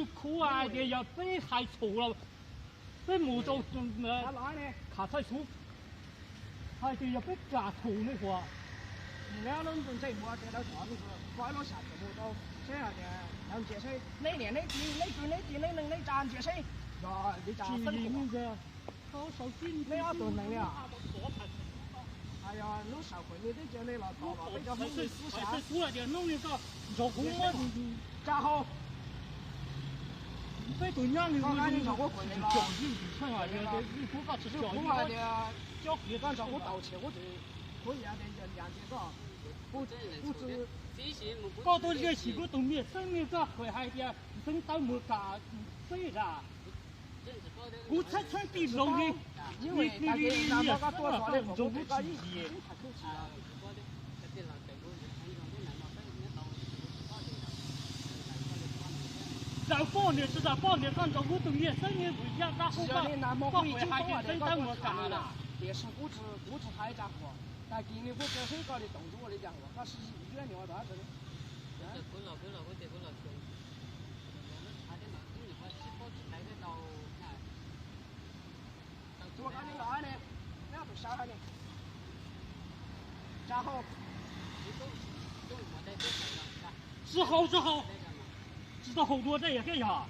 苦啊的要被害错了，被木头卡在树，还得要被夹错那个。两人从这木这到船是拐了下去木头，这样的让节水，那年那地那句那地那能那站节水，呀，你站分红的，好少进你要多能了。哎呀，弄社会你得叫你了，搞了比较弄的思想。这出来点弄那个做工嘛，然后。被对娘的，我你叫我回来了。教育成啊，你不把这教育的，教育刚才我道歉，我就可以啊，两这个，不知。搞到这些个东西，生命个危害的，生到没干对啦。我才地路的，因为大家那么个多少的，我不高兴。在半年是在半年干着我东西，生意不一样，那后个危害的生到没干了。也是估值太家伙，但今年我这很高的动作我的讲话，他是远的话咋子的？我看你哪呢？那不杀他呢？然后，之后，知道好多这也干啥？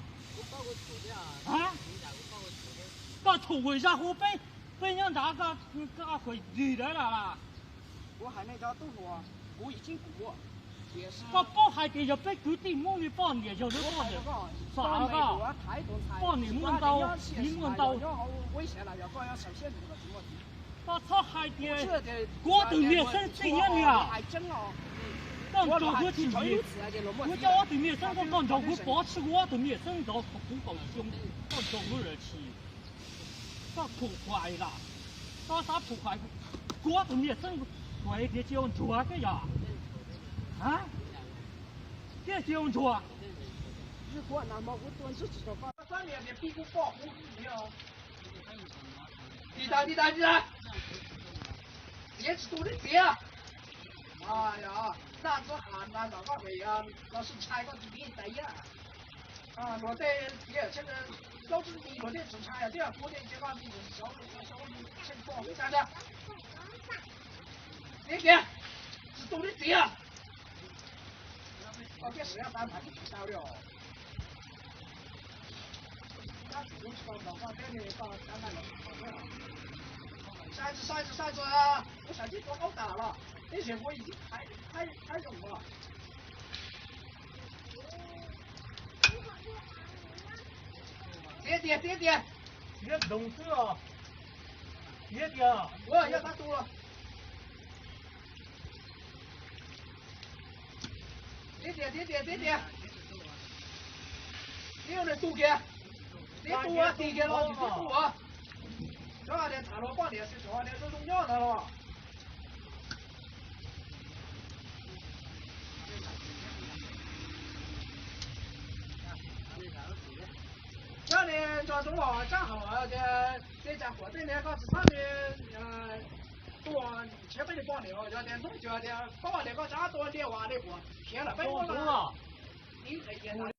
啊？把错为啥后被人家个会离得了啦？我还那家豆腐啊，我已经过，也是。把包还给要被固定梦里半年就能半年，啥个？半年梦到，1年到。危险了，要搞要受限制了，怎么？把草还的，我对面生这样的啊。还真哦。当做我自己，我叫我对面生个当做我保持我对面生到不够凶，当做我热气，把破坏了，把啥破坏？我对面生对的这样做的呀，啊？这样做。如果那么我端自己的话，上面的屁股保护你哦。你打，别吃多的别。哎呀，那是邯郸那个会啊，那是踩个地带呀。啊，我在也这个要是你我的只踩呀，这样我的这个你小情况啥的。别，是多的别啊。哦，这是要安排你到了。那只能说老话这里到看看了。骰子啊！我手机多高打了，这些我已经太懂了。爹，别懂事啊！别点，我要他多了。爹，你有那多给？你多啊，地给了，你多啊。这2天查了半天，是这2天是中药的了。这里抓中了，正好啊，这家伙这年个是上面多前辈的帮了，这点弄这点把那个家多点挖的过，偏了被我了。你可以。